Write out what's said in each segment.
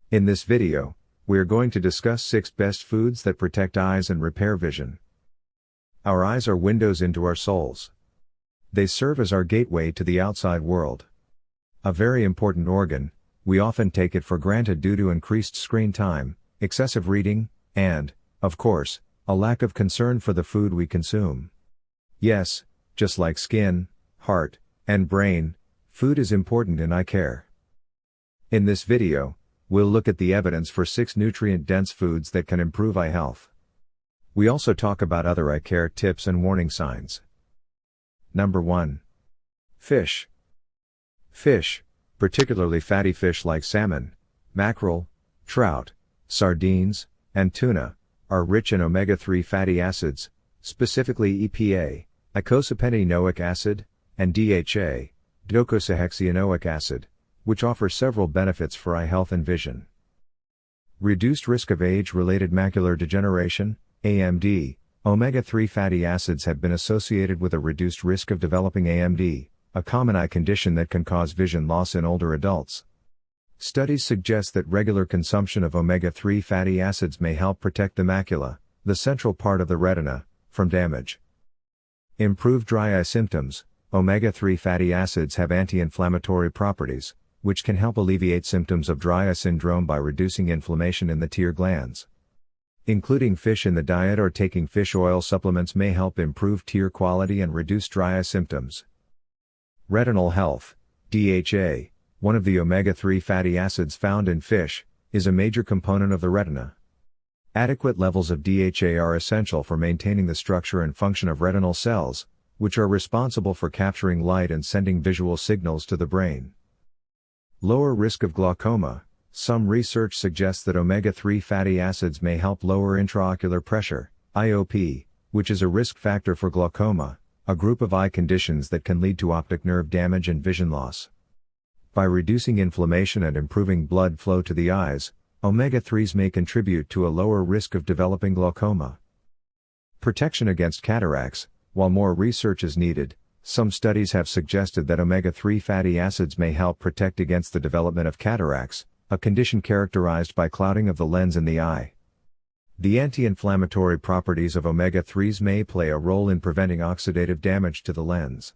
In this video, we are going to discuss 6 best foods that protect eyes and repair vision. Our eyes are windows into our souls. They serve as our gateway to the outside world. A very important organ, we often take it for granted due to increased screen time, excessive reading, and, of course, a lack of concern for the food we consume. Yes, just like skin, heart, and brain, food is important in eye care. In this video, we'll look at the evidence for 6 nutrient-dense foods that can improve eye health. We also talk about other eye care tips and warning signs. Number 1. Fish. Fish, particularly fatty fish like salmon, mackerel, trout, sardines, and tuna, are rich in omega-3 fatty acids, specifically EPA, eicosapentaenoic acid, and DHA, docosahexaenoic acid, which offer several benefits for eye health and vision. Reduced risk of age-related macular degeneration, AMD. Omega-3 fatty acids have been associated with a reduced risk of developing AMD, a common eye condition that can cause vision loss in older adults. Studies suggest that regular consumption of omega-3 fatty acids may help protect the macula, the central part of the retina, from damage. Improved dry eye symptoms. Omega-3 fatty acids have anti-inflammatory properties, which can help alleviate symptoms of dry eye syndrome by reducing inflammation in the tear glands. Including fish in the diet or taking fish oil supplements may help improve tear quality and reduce dry eye symptoms. Retinal health. DHA, one of the omega-3 fatty acids found in fish, is a major component of the retina. Adequate levels of DHA are essential for maintaining the structure and function of retinal cells, which are responsible for capturing light and sending visual signals to the brain. Lower risk of glaucoma. Some research suggests that omega-3 fatty acids may help lower intraocular pressure, IOP, which is a risk factor for glaucoma, a group of eye conditions that can lead to optic nerve damage and vision loss. By reducing inflammation and improving blood flow to the eyes, omega-3s may contribute to a lower risk of developing glaucoma. Protection against cataracts. While more research is needed, some studies have suggested that omega-3 fatty acids may help protect against the development of cataracts, a condition characterized by clouding of the lens in the eye. The anti-inflammatory properties of omega-3s may play a role in preventing oxidative damage to the lens.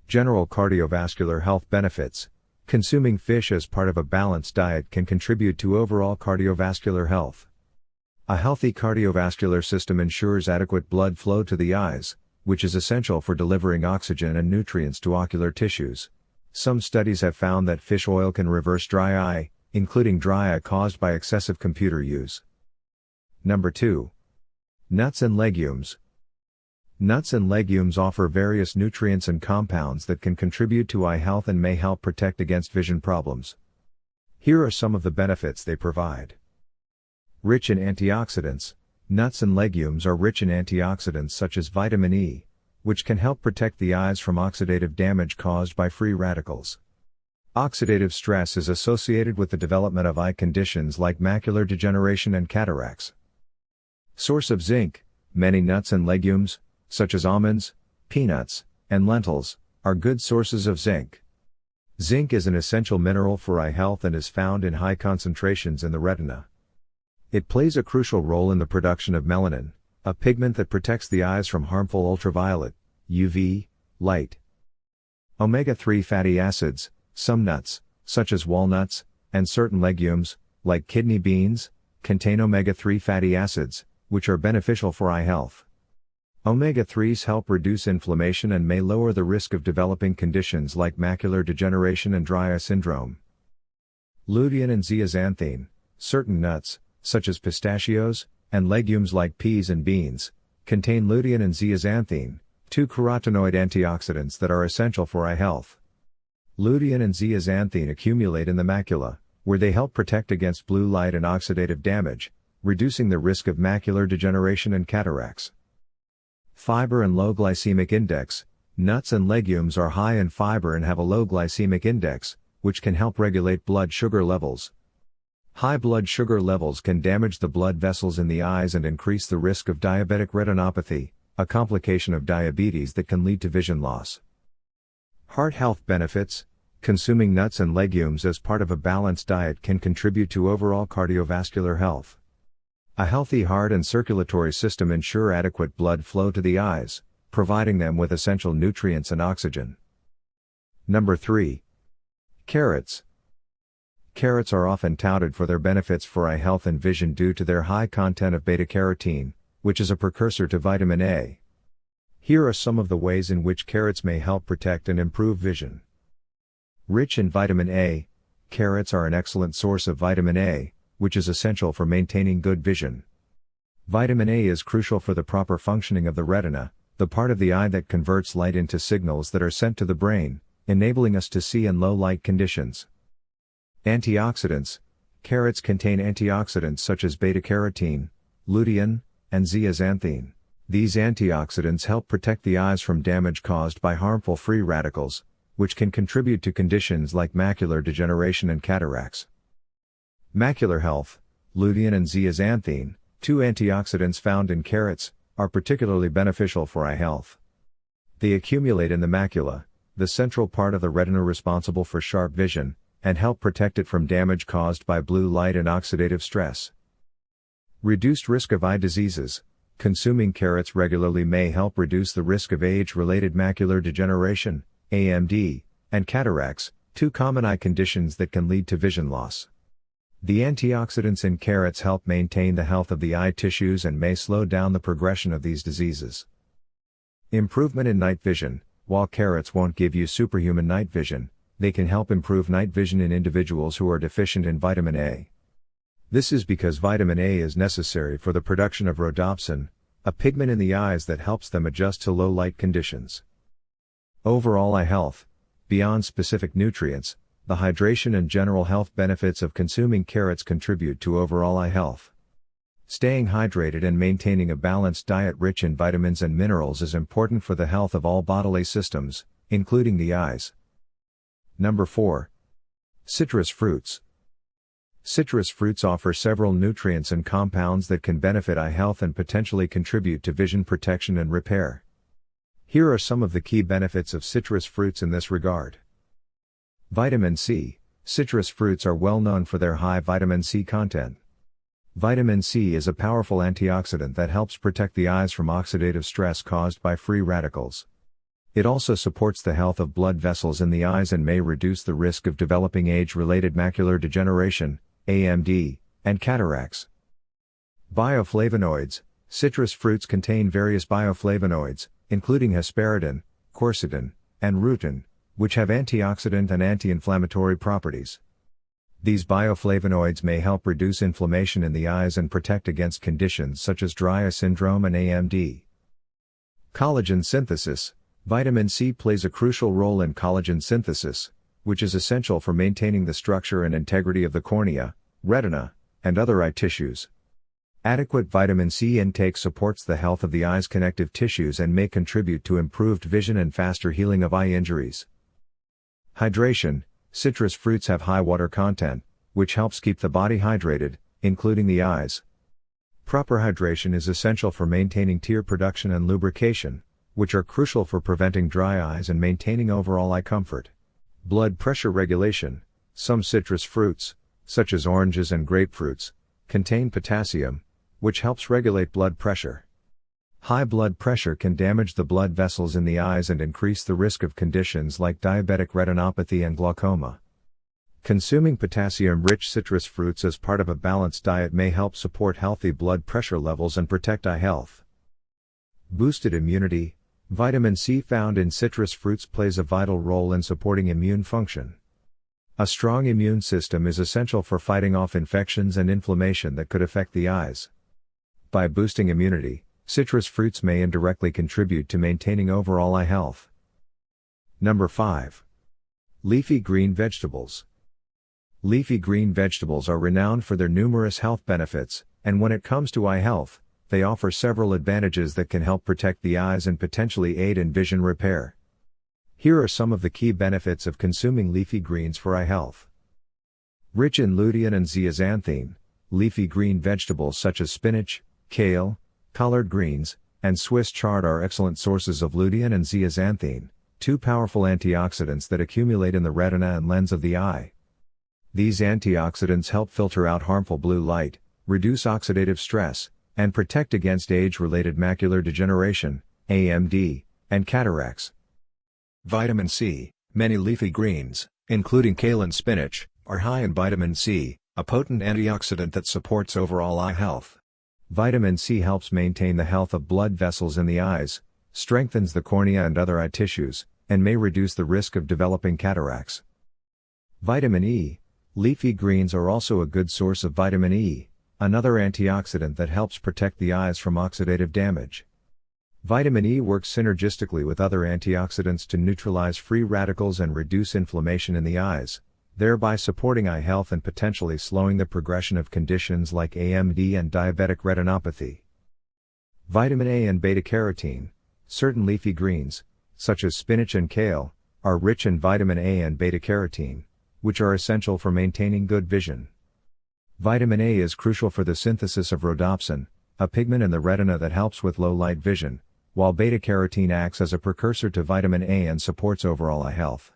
General cardiovascular health benefits. Consuming fish as part of a balanced diet can contribute to overall cardiovascular health. A healthy cardiovascular system ensures adequate blood flow to the eyes, which is essential for delivering oxygen and nutrients to ocular tissues. Some studies have found that fish oil can reverse dry eye, including dry eye caused by excessive computer use. Number 2. Nuts and legumes. Nuts and legumes offer various nutrients and compounds that can contribute to eye health and may help protect against vision problems. Here are some of the benefits they provide. Rich in antioxidants. Nuts and legumes are rich in antioxidants such as vitamin E, which can help protect the eyes from oxidative damage caused by free radicals. Oxidative stress is associated with the development of eye conditions like macular degeneration and cataracts. Source of zinc. Many nuts and legumes, such as almonds, peanuts, and lentils, are good sources of zinc. Zinc is an essential mineral for eye health and is found in high concentrations in the retina. It plays a crucial role in the production of melanin, a pigment that protects the eyes from harmful ultraviolet, UV, light. Omega-3 fatty acids. Some nuts, such as walnuts, and certain legumes, like kidney beans, contain omega-3 fatty acids, which are beneficial for eye health. Omega-3s help reduce inflammation and may lower the risk of developing conditions like macular degeneration and dry eye syndrome. Lutein and zeaxanthin. Certain nuts, such as pistachios, and legumes like peas and beans, contain lutein and zeaxanthin, 2 carotenoid antioxidants that are essential for eye health. Lutein and zeaxanthin accumulate in the macula, where they help protect against blue light and oxidative damage, reducing the risk of macular degeneration and cataracts. Fiber and low glycemic index. Nuts and legumes are high in fiber and have a low glycemic index, which can help regulate blood sugar levels. High blood sugar levels can damage the blood vessels in the eyes and increase the risk of diabetic retinopathy, a complication of diabetes that can lead to vision loss. Heart health benefits. Consuming nuts and legumes as part of a balanced diet can contribute to overall cardiovascular health. A healthy heart and circulatory system ensure adequate blood flow to the eyes, providing them with essential nutrients and oxygen. Number 3. Carrots. Carrots are often touted for their benefits for eye health and vision due to their high content of beta-carotene, which is a precursor to vitamin A. Here are some of the ways in which carrots may help protect and improve vision. Rich in vitamin A, carrots are an excellent source of vitamin A, which is essential for maintaining good vision. Vitamin A is crucial for the proper functioning of the retina, the part of the eye that converts light into signals that are sent to the brain, enabling us to see in low light conditions. Antioxidants. Carrots contain antioxidants such as beta-carotene, lutein, and zeaxanthin. These antioxidants help protect the eyes from damage caused by harmful free radicals, which can contribute to conditions like macular degeneration and cataracts. Macular health. Lutein and zeaxanthin, two antioxidants found in carrots, are particularly beneficial for eye health. They accumulate in the macula, the central part of the retina responsible for sharp vision, and help protect it from damage caused by blue light and oxidative stress. Reduced risk of eye diseases. Consuming carrots regularly may help reduce the risk of age-related macular degeneration, AMD, and cataracts, two common eye conditions that can lead to vision loss. The antioxidants in carrots help maintain the health of the eye tissues and may slow down the progression of these diseases. Improvement in night vision. While carrots won't give you superhuman night vision, they can help improve night vision in individuals who are deficient in vitamin A. This is because vitamin A is necessary for the production of rhodopsin, a pigment in the eyes that helps them adjust to low light conditions. Overall eye health. Beyond specific nutrients, the hydration and general health benefits of consuming carrots contribute to overall eye health. Staying hydrated and maintaining a balanced diet rich in vitamins and minerals is important for the health of all bodily systems, including the eyes. Number 4. Citrus fruits. Citrus fruits offer several nutrients and compounds that can benefit eye health and potentially contribute to vision protection and repair. Here are some of the key benefits of citrus fruits in this regard. Vitamin C. Citrus fruits are well known for their high vitamin C content. Vitamin C is a powerful antioxidant that helps protect the eyes from oxidative stress caused by free radicals. It also supports the health of blood vessels in the eyes and may reduce the risk of developing age-related macular degeneration, AMD, and cataracts. Bioflavonoids. Citrus fruits contain various bioflavonoids, including hesperidin, quercetin, and rutin, which have antioxidant and anti-inflammatory properties. These bioflavonoids may help reduce inflammation in the eyes and protect against conditions such as dry eye syndrome and AMD. Collagen synthesis. Vitamin C plays a crucial role in collagen synthesis, which is essential for maintaining the structure and integrity of the cornea, retina, and other eye tissues. Adequate vitamin C intake supports the health of the eye's connective tissues and may contribute to improved vision and faster healing of eye injuries. Hydration. Citrus fruits have high water content, which helps keep the body hydrated, including the eyes. Proper hydration is essential for maintaining tear production and lubrication, which are crucial for preventing dry eyes and maintaining overall eye comfort. Blood pressure regulation. Some citrus fruits, such as oranges and grapefruits, contain potassium, which helps regulate blood pressure. High blood pressure can damage the blood vessels in the eyes and increase the risk of conditions like diabetic retinopathy and glaucoma. Consuming potassium-rich citrus fruits as part of a balanced diet may help support healthy blood pressure levels and protect eye health. Boosted immunity. Vitamin C found in citrus fruits plays a vital role in supporting immune function. A strong immune system is essential for fighting off infections and inflammation that could affect the eyes. By boosting immunity, citrus fruits may indirectly contribute to maintaining overall eye health. Number 5. Leafy green vegetables. Leafy green vegetables are renowned for their numerous health benefits, and when it comes to eye health, they offer several advantages that can help protect the eyes and potentially aid in vision repair. Here are some of the key benefits of consuming leafy greens for eye health. Rich in lutein and zeaxanthin, leafy green vegetables such as spinach, kale, collard greens, and Swiss chard are excellent sources of lutein and zeaxanthin, two powerful antioxidants that accumulate in the retina and lens of the eye. These antioxidants help filter out harmful blue light, reduce oxidative stress, and protect against age-related macular degeneration, AMD, and cataracts. Vitamin C. Many leafy greens, including kale and spinach, are high in vitamin C, a potent antioxidant that supports overall eye health. Vitamin C helps maintain the health of blood vessels in the eyes, strengthens the cornea and other eye tissues, and may reduce the risk of developing cataracts. Vitamin E. Leafy greens are also a good source of vitamin E, another antioxidant that helps protect the eyes from oxidative damage. Vitamin E works synergistically with other antioxidants to neutralize free radicals and reduce inflammation in the eyes, thereby supporting eye health and potentially slowing the progression of conditions like AMD and diabetic retinopathy. Vitamin A and beta-carotene. Certain leafy greens, such as spinach and kale, are rich in vitamin A and beta-carotene, which are essential for maintaining good vision. Vitamin A is crucial for the synthesis of rhodopsin, a pigment in the retina that helps with low-light vision, while beta-carotene acts as a precursor to vitamin A and supports overall eye health.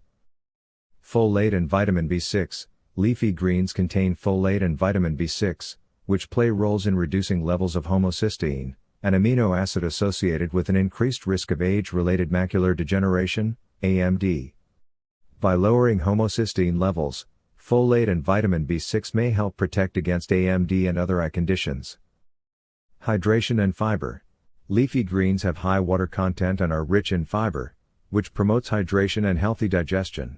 Folate and vitamin B6. Leafy greens contain folate and vitamin B6, which play roles in reducing levels of homocysteine, an amino acid associated with an increased risk of age-related macular degeneration, AMD. By lowering homocysteine levels, folate and vitamin B6 may help protect against AMD and other eye conditions. Hydration and fiber. Leafy greens have high water content and are rich in fiber, which promotes hydration and healthy digestion.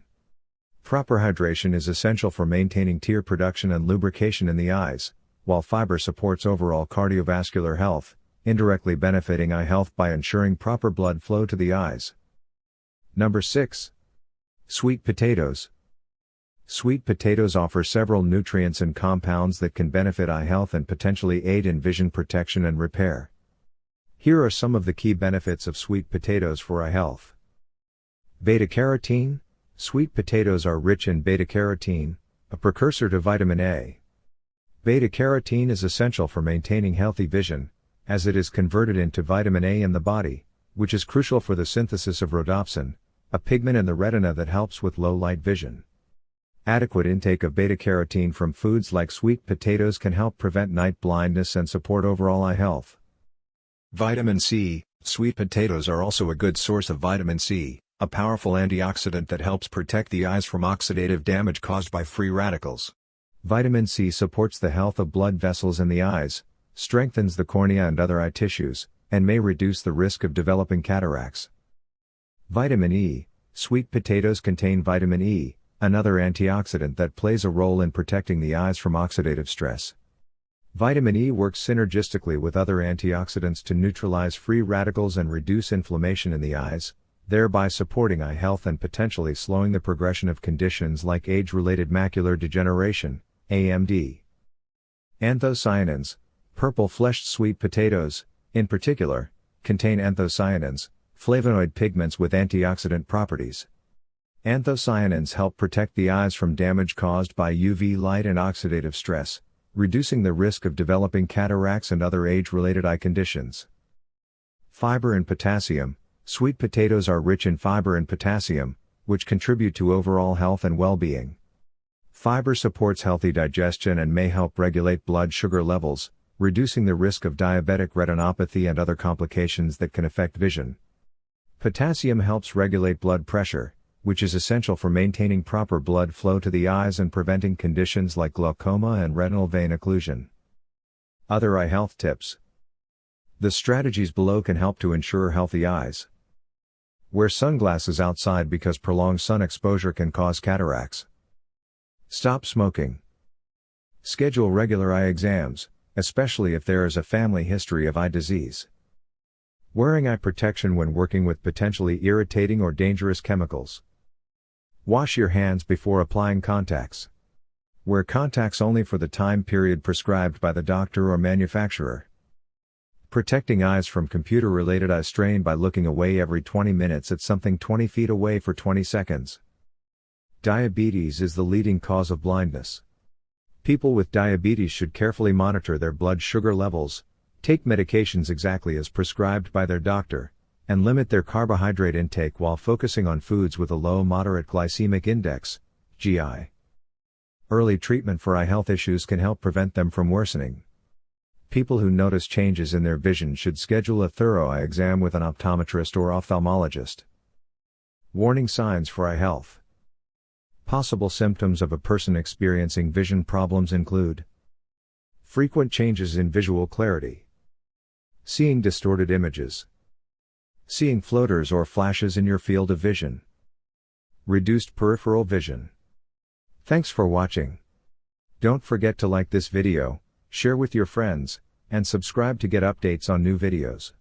Proper hydration is essential for maintaining tear production and lubrication in the eyes, while fiber supports overall cardiovascular health, indirectly benefiting eye health by ensuring proper blood flow to the eyes. Number 6. Sweet potatoes. Sweet potatoes offer several nutrients and compounds that can benefit eye health and potentially aid in vision protection and repair. Here are some of the key benefits of sweet potatoes for eye health. Beta-carotene. Sweet potatoes are rich in beta-carotene, a precursor to vitamin A. Beta-carotene is essential for maintaining healthy vision, as it is converted into vitamin A in the body, which is crucial for the synthesis of rhodopsin, a pigment in the retina that helps with low-light vision. Adequate intake of beta-carotene from foods like sweet potatoes can help prevent night blindness and support overall eye health. Vitamin C. Sweet potatoes are also a good source of vitamin C, a powerful antioxidant that helps protect the eyes from oxidative damage caused by free radicals. Vitamin C supports the health of blood vessels in the eyes, strengthens the cornea and other eye tissues, and may reduce the risk of developing cataracts. Vitamin E. Sweet potatoes contain vitamin E, another antioxidant that plays a role in protecting the eyes from oxidative stress. Vitamin E works synergistically with other antioxidants to neutralize free radicals and reduce inflammation in the eyes, thereby supporting eye health and potentially slowing the progression of conditions like age-related macular degeneration, AMD. Anthocyanins. Purple-fleshed sweet potatoes, in particular, contain anthocyanins, flavonoid pigments with antioxidant properties. Anthocyanins help protect the eyes from damage caused by UV light and oxidative stress, reducing the risk of developing cataracts and other age-related eye conditions. Fiber and potassium. Sweet potatoes are rich in fiber and potassium, which contribute to overall health and well-being. Fiber supports healthy digestion and may help regulate blood sugar levels, reducing the risk of diabetic retinopathy and other complications that can affect vision. Potassium helps regulate blood pressure, which is essential for maintaining proper blood flow to the eyes and preventing conditions like glaucoma and retinal vein occlusion. Other eye health tips. The strategies below can help to ensure healthy eyes. Wear sunglasses outside because prolonged sun exposure can cause cataracts. Stop smoking. Schedule regular eye exams, especially if there is a family history of eye disease. Wearing eye protection when working with potentially irritating or dangerous chemicals. Wash your hands before applying contacts. Wear contacts only for the time period prescribed by the doctor or manufacturer. Protecting eyes from computer-related eye strain by looking away every 20 minutes at something 20 feet away for 20 seconds. Diabetes is the leading cause of blindness. People with diabetes should carefully monitor their blood sugar levels, take medications exactly as prescribed by their doctor, and limit their carbohydrate intake while focusing on foods with a low moderate glycemic index, GI. Early treatment for eye health issues can help prevent them from worsening. People who notice changes in their vision should schedule a thorough eye exam with an optometrist or ophthalmologist. Warning signs for eye health. Possible symptoms of a person experiencing vision problems include frequent changes in visual clarity, seeing distorted images, seeing floaters or flashes in your field of vision, reduced peripheral vision. Thanks for watching. Don't forget to like this video, share with your friends, and subscribe to get updates on new videos.